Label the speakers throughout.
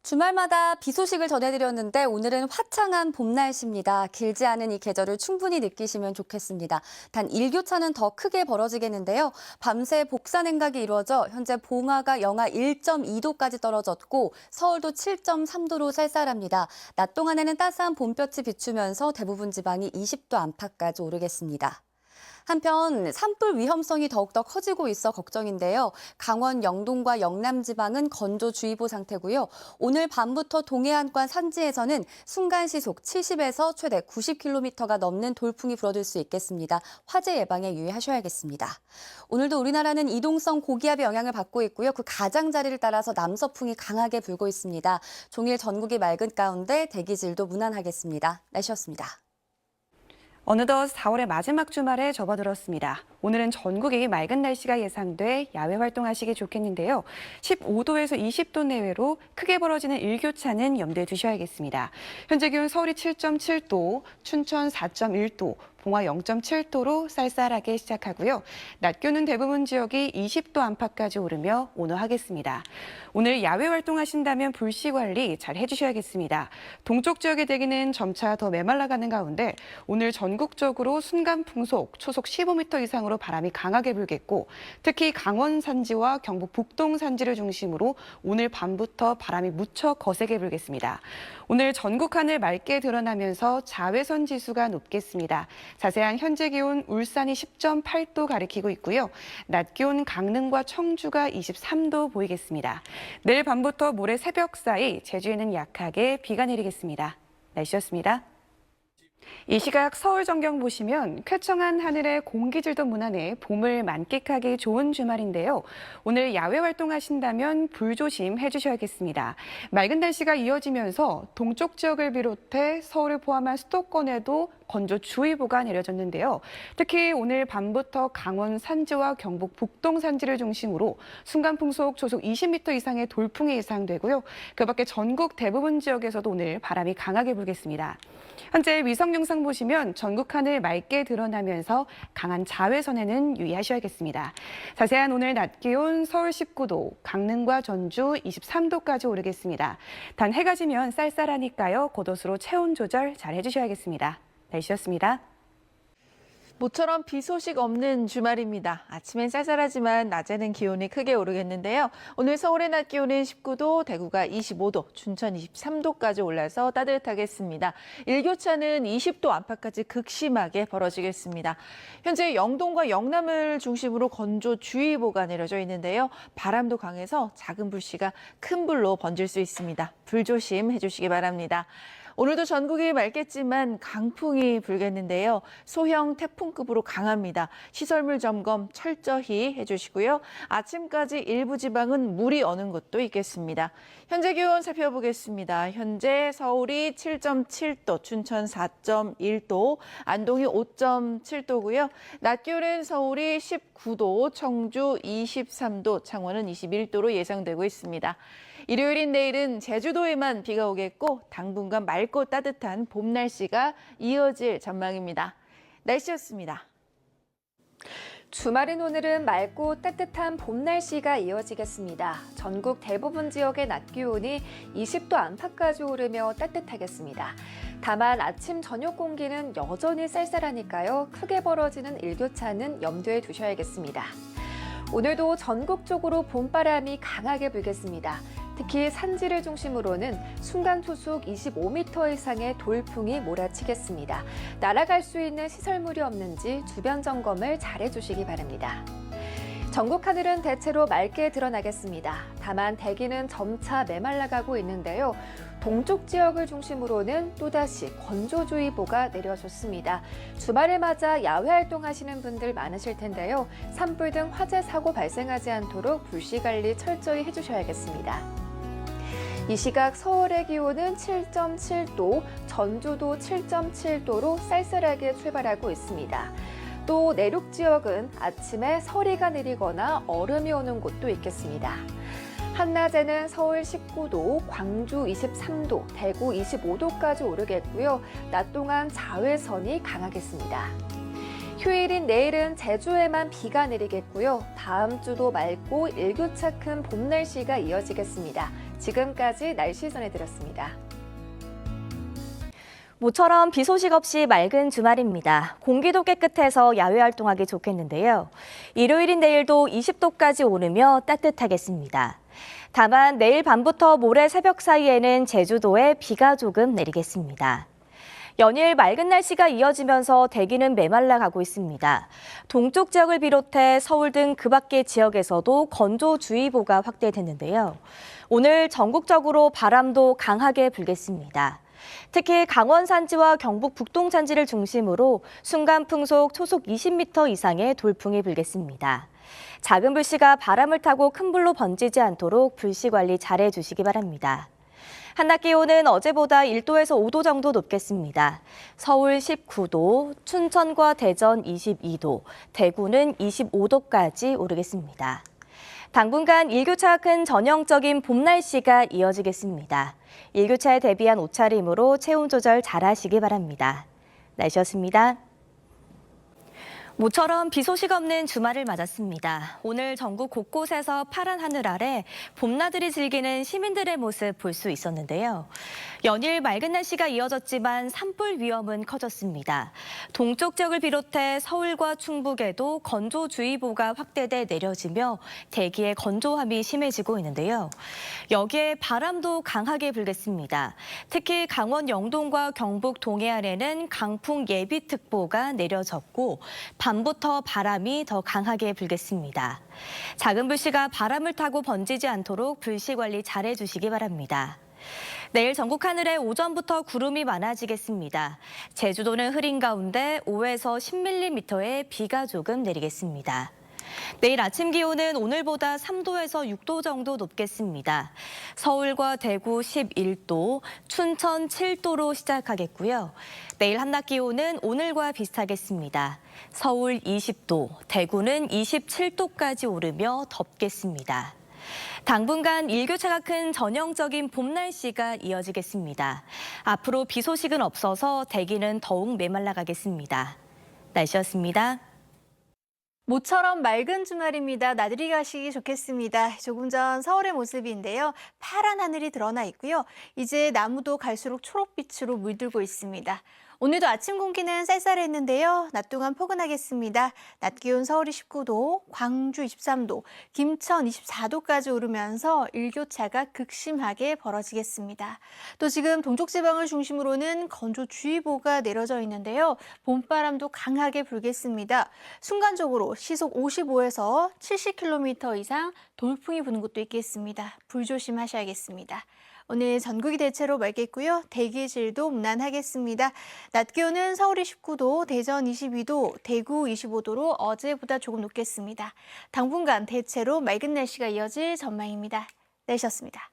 Speaker 1: 주말마다 비 소식을 전해드렸는데 오늘은 화창한 봄 날씨입니다. 길지 않은 이 계절을 충분히 느끼시면 좋겠습니다. 단 일교차는 더 크게 벌어지겠는데요. 밤새 복사 냉각이 이루어져 현재 봉화가 영하 1.2도까지 떨어졌고 서울도 7.3도로 쌀쌀합니다. 낮 동안에는 따스한 봄볕이 비추면서 대부분 지방이 20도 안팎까지 오르겠습니다. 한편 산불 위험성이 더욱더 커지고 있어 걱정인데요. 강원 영동과 영남 지방은 건조주의보 상태고요. 오늘 밤부터 동해안과 산지에서는 순간 시속 70에서 최대 90km가 넘는 돌풍이 불어들 수 있겠습니다. 화재 예방에 유의하셔야겠습니다. 오늘도 우리나라는 이동성 고기압의 영향을 받고 있고요. 그 가장자리를 따라서 남서풍이 강하게 불고 있습니다. 종일 전국이 맑은 가운데 대기질도 무난하겠습니다. 날씨였습니다.
Speaker 2: 어느덧 4월의 마지막 주말에 접어들었습니다. 오늘은 전국이 맑은 날씨가 예상돼 야외 활동하시기 좋겠는데요. 15도에서 20도 내외로 크게 벌어지는 일교차는 염두에 두셔야겠습니다. 현재 기온 서울이 7.7도, 춘천 4.1도, 봉화 0.7도로 쌀쌀하게 시작하고요. 낮 기온은 대부분 지역이 20도 안팎까지 오르며 온화하겠습니다. 오늘 야외 활동하신다면 불씨 관리 잘 해주셔야겠습니다. 동쪽 지역의 대기는 점차 더 메말라가는 가운데 오늘 전국적으로 순간 풍속 초속 15m 이상으로 바람이 강하게 불겠고 특히 강원 산지와 경북 북동 산지를 중심으로 오늘 밤부터 바람이 무척 거세게 불겠습니다. 오늘 전국 하늘 맑게 드러나면서 자외선 지수가 높겠습니다. 자세한 현재 기온 울산이 10.8도 가리키고 있고요. 낮 기온 강릉과 청주가 23도 보이겠습니다. 내일 밤부터 모레 새벽 사이 제주에는 약하게 비가 내리겠습니다. 날씨였습니다. 이 시각 서울 전경 보시면 쾌청한 하늘에 공기질도 무난해 봄을 만끽하기 좋은 주말인데요. 오늘 야외 활동하신다면 불조심 해주셔야겠습니다. 맑은 날씨가 이어지면서 동쪽 지역을 비롯해 서울을 포함한 수도권에도 건조주의보가 내려졌는데요. 특히 오늘 밤부터 강원 산지와 경북 북동 산지를 중심으로 순간풍속 초속 20m 이상의 돌풍이 예상되고요. 그 밖에 전국 대부분 지역에서도 오늘 바람이 강하게 불겠습니다. 현재 위성 영상 보시면 전국 하늘 맑게 드러나면서 강한 자외선에는 유의하셔야겠습니다. 자세한 오늘 낮 기온 서울 19도, 강릉과 전주 23도까지 오르겠습니다. 단 해가 지면 쌀쌀하니까요. 겉옷으로 체온 조절 잘 해주셔야겠습니다. 날씨였습니다.
Speaker 3: 모처럼 비 소식 없는 주말입니다. 아침엔 쌀쌀하지만 낮에는 기온이 크게 오르겠는데요. 오늘 서울의 낮 기온은 19도, 대구가 25도, 춘천 23도까지 올라서 따뜻하겠습니다. 일교차는 20도 안팎까지 극심하게 벌어지겠습니다. 현재 영동과 영남을 중심으로 건조주의보가 내려져 있는데요. 바람도 강해서 작은 불씨가 큰 불로 번질 수 있습니다. 불조심해 주시기 바랍니다. 오늘도 전국이 맑겠지만 강풍이 불겠는데요. 소형 태풍급으로 강합니다. 시설물 점검 철저히 해주시고요. 아침까지 일부 지방은 물이 어는 곳도 있겠습니다. 현재 기온 살펴보겠습니다. 현재 서울이 7.7도, 춘천 4.1도, 안동이 5.7도고요. 낮 기온은 서울이 19도, 청주 23도, 창원은 21도로 예상되고 있습니다. 일요일인 내일은 제주도에만 비가 오겠고 당분간 맑고 따뜻한 봄 날씨가 이어질 전망입니다. 날씨였습니다.
Speaker 4: 주말인 오늘은 맑고 따뜻한 봄 날씨가 이어지겠습니다. 전국 대부분 지역의 낮 기온이 20도 안팎까지 오르며 따뜻하겠습니다. 다만 아침 저녁 공기는 여전히 쌀쌀하니까요. 크게 벌어지는 일교차는 염두에 두셔야겠습니다. 오늘도 전국적으로 봄바람이 강하게 불겠습니다. 특히 산지를 중심으로는 순간 초속 25m 이상의 돌풍이 몰아치겠습니다. 날아갈 수 있는 시설물이 없는지 주변 점검을 잘 해주시기 바랍니다. 전국 하늘은 대체로 맑게 드러나겠습니다. 다만 대기는 점차 메말라가고 있는데요. 동쪽 지역을 중심으로는 또다시 건조주의보가 내려졌습니다. 주말을 맞아 야외 활동하시는 분들 많으실 텐데요. 산불 등 화재 사고 발생하지 않도록 불씨 관리 철저히 해주셔야겠습니다. 이 시각 서울의 기온은 7.7도, 전주도 7.7도로 쌀쌀하게 출발하고 있습니다. 또 내륙 지역은 아침에 서리가 내리거나 얼음이 오는 곳도 있겠습니다. 한낮에는 서울 19도, 광주 23도, 대구 25도까지 오르겠고요. 낮 동안 자외선이 강하겠습니다. 휴일인 내일은 제주에만 비가 내리겠고요. 다음 주도 맑고 일교차 큰 봄 날씨가 이어지겠습니다. 지금까지 날씨 전해드렸습니다.
Speaker 5: 모처럼 비 소식 없이 맑은 주말입니다. 공기도 깨끗해서 야외 활동하기 좋겠는데요. 일요일인 내일도 20도까지 오르며 따뜻하겠습니다. 다만 내일 밤부터 모레 새벽 사이에는 제주도에 비가 조금 내리겠습니다. 연일 맑은 날씨가 이어지면서 대기는 메말라 가고 있습니다. 동쪽 지역을 비롯해 서울 등 그 밖의 지역에서도 건조주의보가 확대됐는데요. 오늘 전국적으로 바람도 강하게 불겠습니다. 특히 강원 산지와 경북 북동 산지를 중심으로 순간 풍속 초속 20m 이상의 돌풍이 불겠습니다. 작은 불씨가 바람을 타고 큰 불로 번지지 않도록 불씨 관리 잘해 주시기 바랍니다. 한낮 기온은 어제보다 1도에서 5도 정도 높겠습니다. 서울 19도, 춘천과 대전 22도, 대구는 25도까지 오르겠습니다. 당분간 일교차가 큰 전형적인 봄 날씨가 이어지겠습니다. 일교차에 대비한 옷차림으로 체온 조절 잘하시기 바랍니다. 날씨였습니다. 모처럼 비 소식 없는 주말을 맞았습니다. 오늘 전국 곳곳에서 파란 하늘 아래 봄나들이 즐기는 시민들의 모습 볼 수 있었는데요. 연일 맑은 날씨가 이어졌지만 산불 위험은 커졌습니다. 동쪽 지역을 비롯해 서울과 충북에도 건조주의보가 확대돼 내려지며 대기의 건조함이 심해지고 있는데요. 여기에 바람도 강하게 불겠습니다. 특히 강원 영동과 경북 동해안에는 강풍 예비특보가 내려졌고 밤부터 바람이 더 강하게 불겠습니다. 작은 불씨가 바람을 타고 번지지 않도록 불씨 관리 잘해 주시기 바랍니다. 내일 전국 하늘에 오전부터 구름이 많아지겠습니다. 제주도는 흐린 가운데 5에서 10mm의 비가 조금 내리겠습니다. 내일 아침 기온은 오늘보다 3도에서 6도 정도 높겠습니다. 서울과 대구 11도, 춘천 7도로 시작하겠고요. 내일 한낮 기온은 오늘과 비슷하겠습니다. 서울 20도, 대구는 27도까지 오르며 덥겠습니다. 당분간 일교차가 큰 전형적인 봄 날씨가 이어지겠습니다. 앞으로 비 소식은 없어서 대기는 더욱 메말라가겠습니다. 날씨였습니다.
Speaker 6: 모처럼 맑은 주말입니다. 나들이 가시기 좋겠습니다. 조금 전 서울의 모습인데요. 파란 하늘이 드러나 있고요. 이제 나무도 갈수록 초록빛으로 물들고 있습니다. 오늘도 아침 공기는 쌀쌀했는데요. 낮 동안 포근하겠습니다. 낮 기온 서울이 19도, 광주 23도, 김천 24도까지 오르면서 일교차가 극심하게 벌어지겠습니다. 또 지금 동쪽 지방을 중심으로는 건조주의보가 내려져 있는데요. 봄바람도 강하게 불겠습니다. 순간적으로 시속 55에서 70km 이상 돌풍이 부는 곳도 있겠습니다. 불조심하셔야겠습니다. 오늘 전국이 대체로 맑겠고요. 대기질도 무난하겠습니다. 낮 기온은 서울이 19도, 대전 22도, 대구 25도로 어제보다 조금 높겠습니다. 당분간 대체로 맑은 날씨가 이어질 전망입니다. 날씨였습니다.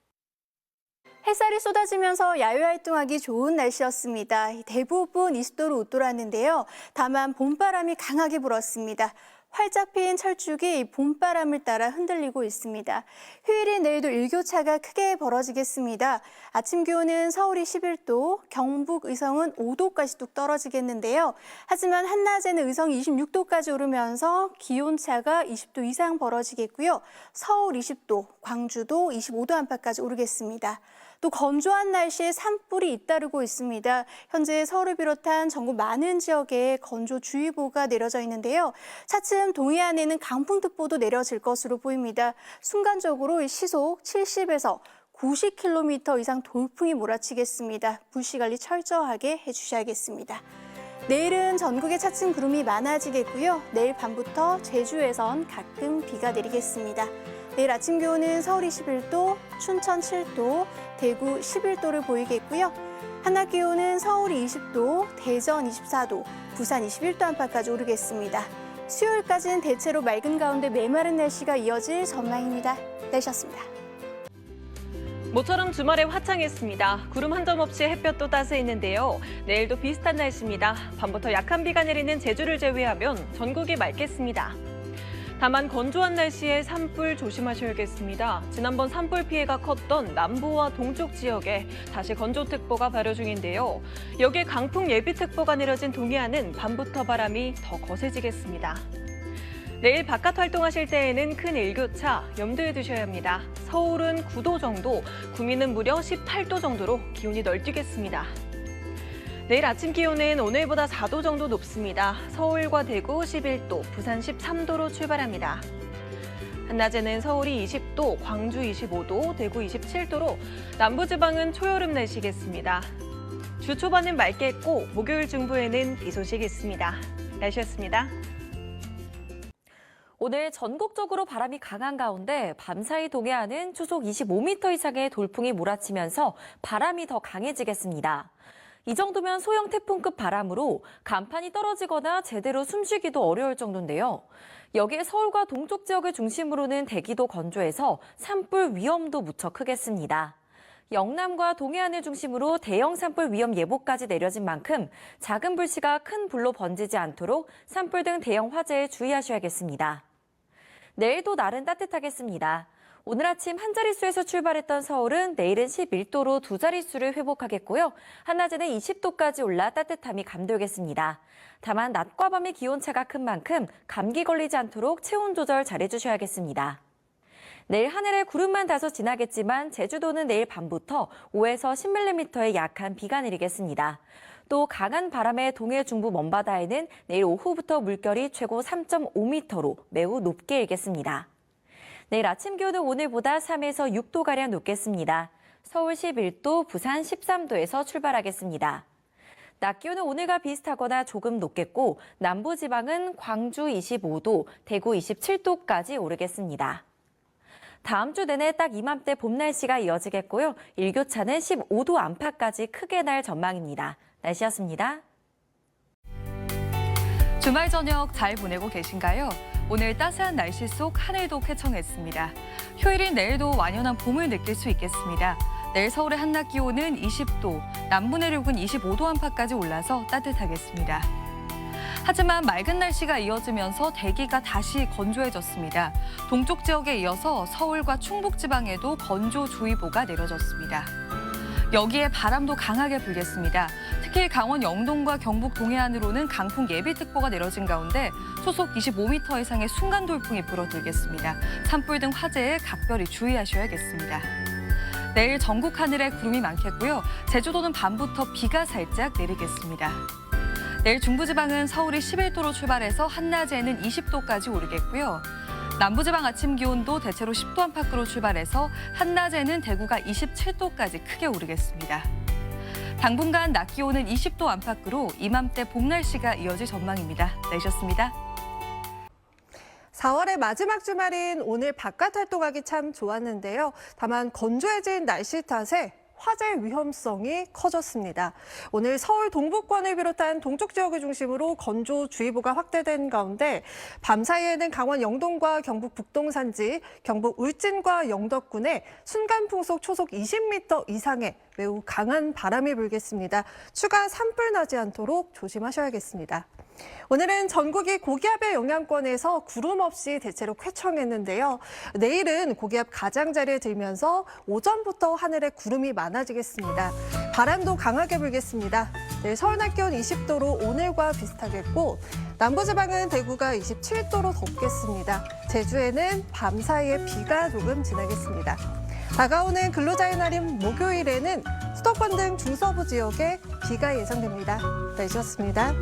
Speaker 6: 햇살이 쏟아지면서 야외 활동하기 좋은 날씨였습니다. 대부분 20도를 웃돌았는데요. 다만 봄바람이 강하게 불었습니다. 활짝 핀 철쭉이 봄바람을 따라 흔들리고 있습니다. 휴일인 내일도 일교차가 크게 벌어지겠습니다. 아침 기온은 서울이 11도, 경북 의성은 5도까지 뚝 떨어지겠는데요. 하지만 한낮에는 의성이 26도까지 오르면서 기온차가 20도 이상 벌어지겠고요. 서울 20도, 광주도 25도 안팎까지 오르겠습니다. 또 건조한 날씨에 산불이 잇따르고 있습니다. 현재 서울을 비롯한 전국 많은 지역에 건조주의보가 내려져 있는데요. 차츰 동해안에는 강풍특보도 내려질 것으로 보입니다. 순간적으로 시속 70에서 90km 이상 돌풍이 몰아치겠습니다. 불씨 관리 철저하게 해주셔야겠습니다. 내일은 전국에 차츰 구름이 많아지겠고요. 내일 밤부터 제주에선 가끔 비가 내리겠습니다. 내일 아침 기온은 서울 21도, 춘천 7도, 대구 11도를 보이겠고요. 한낮 기온은 서울이 20도, 대전 24도, 부산 21도 안팎까지 오르겠습니다. 수요일까지는 대체로 맑은 가운데 메마른 날씨가 이어질 전망입니다. 날씨였습니다.
Speaker 7: 모처럼 주말에 화창했습니다. 구름 한 점 없이 햇볕도 따스했는데요. 내일도 비슷한 날씨입니다. 밤부터 약한 비가 내리는 제주를 제외하면 전국이 맑겠습니다. 다만 건조한 날씨에 산불 조심하셔야겠습니다. 지난번 산불 피해가 컸던 남부와 동쪽 지역에 다시 건조특보가 발효 중인데요. 여기에 강풍 예비특보가 내려진 동해안은 밤부터 바람이 더 거세지겠습니다. 내일 바깥 활동하실 때에는 큰 일교차 염두에 두셔야 합니다. 서울은 9도 정도, 구미는 무려 18도 정도로 기온이 널뛰겠습니다. 내일 아침 기온은 오늘보다 4도 정도 높습니다. 서울과 대구 11도, 부산 13도로 출발합니다. 한낮에는 서울이 20도, 광주 25도, 대구 27도로 남부지방은 초여름 날씨겠습니다. 주 초반은 맑겠고 목요일 중부에는 비 소식이 있습니다. 날씨였습니다.
Speaker 8: 오늘 전국적으로 바람이 강한 가운데 밤사이 동해안은 초속 25m 이상의 돌풍이 몰아치면서 바람이 더 강해지겠습니다. 이 정도면 소형 태풍급 바람으로 간판이 떨어지거나 제대로 숨쉬기도 어려울 정도인데요. 여기에 서울과 동쪽 지역을 중심으로는 대기도 건조해서 산불 위험도 무척 크겠습니다. 영남과 동해안을 중심으로 대형 산불 위험 예보까지 내려진 만큼 작은 불씨가 큰 불로 번지지 않도록 산불 등 대형 화재에 주의하셔야겠습니다. 내일도 날은 따뜻하겠습니다. 오늘 아침 한 자릿수에서 출발했던 서울은 내일은 11도로 두 자릿수를 회복하겠고요. 한낮에는 20도까지 올라 따뜻함이 감돌겠습니다. 다만 낮과 밤의 기온차가 큰 만큼 감기 걸리지 않도록 체온 조절 잘해주셔야겠습니다. 내일 하늘에 구름만 다소 지나겠지만 제주도는 내일 밤부터 5에서 10mm의 약한 비가 내리겠습니다. 또 강한 바람에 동해 중부 먼바다에는 내일 오후부터 물결이 최고 3.5m로 매우 높게 일겠습니다. 내일 아침 기온은 오늘보다 3에서 6도가량 높겠습니다. 서울 11도, 부산 13도에서 출발하겠습니다. 낮 기온은 오늘과 비슷하거나 조금 높겠고 남부지방은 광주 25도, 대구 27도까지 오르겠습니다. 다음 주 내내 딱 이맘때 봄 날씨가 이어지겠고요. 일교차는 15도 안팎까지 크게 날 전망입니다. 날씨였습니다.
Speaker 9: 주말 저녁 잘 보내고 계신가요? 오늘 따스한 날씨 속 하늘도 쾌청했습니다. 휴일인 내일도 완연한 봄을 느낄 수 있겠습니다. 내일 서울의 한낮 기온은 20도, 남부 내륙은 25도 안팎까지 올라서 따뜻하겠습니다. 하지만 맑은 날씨가 이어지면서 대기가 다시 건조해졌습니다. 동쪽 지역에 이어서 서울과 충북지방에도 건조주의보가 내려졌습니다. 여기에 바람도 강하게 불겠습니다. 특히 강원 영동과 경북 동해안으로는 강풍 예비특보가 내려진 가운데 초속 25m 이상의 순간 돌풍이 불어들겠습니다. 산불 등 화재에 각별히 주의하셔야겠습니다. 내일 전국 하늘에 구름이 많겠고요. 제주도는 밤부터 비가 살짝 내리겠습니다. 내일 중부지방은 서울이 11도로 출발해서 한낮에는 20도까지 오르겠고요. 남부지방 아침 기온도 대체로 10도 안팎으로 출발해서 한낮에는 대구가 27도까지 크게 오르겠습니다. 당분간 낮 기온은 20도 안팎으로 이맘때 봄 날씨가 이어질 전망입니다. 날씨였습니다.
Speaker 10: 4월의 마지막 주말인 오늘 바깥 활동하기 참 좋았는데요. 다만 건조해진 날씨 탓에 화재 위험성이 커졌습니다. 오늘 서울 동부권을 비롯한 동쪽 지역을 중심으로 건조주의보가 확대된 가운데 밤사이에는 강원 영동과 경북 북동 산지, 경북 울진과 영덕군에 순간풍속 초속 20m 이상의 매우 강한 바람이 불겠습니다. 추가 산불 나지 않도록 조심하셔야겠습니다. 오늘은 전국이 고기압의 영향권에서 구름 없이 대체로 쾌청했는데요. 내일은 고기압 가장자리에 들면서 오전부터 하늘에 구름이 많아지겠습니다. 바람도 강하게 불겠습니다. 내일 서울 낮 기온 20도로 오늘과 비슷하겠고 남부지방은 대구가 27도로 덥겠습니다. 제주에는 밤 사이에 비가 조금 지나겠습니다. 다가오는 근로자의 날인 목요일에는 수도권 등 중서부 지역에 비가 예상됩니다. 날씨였습니다.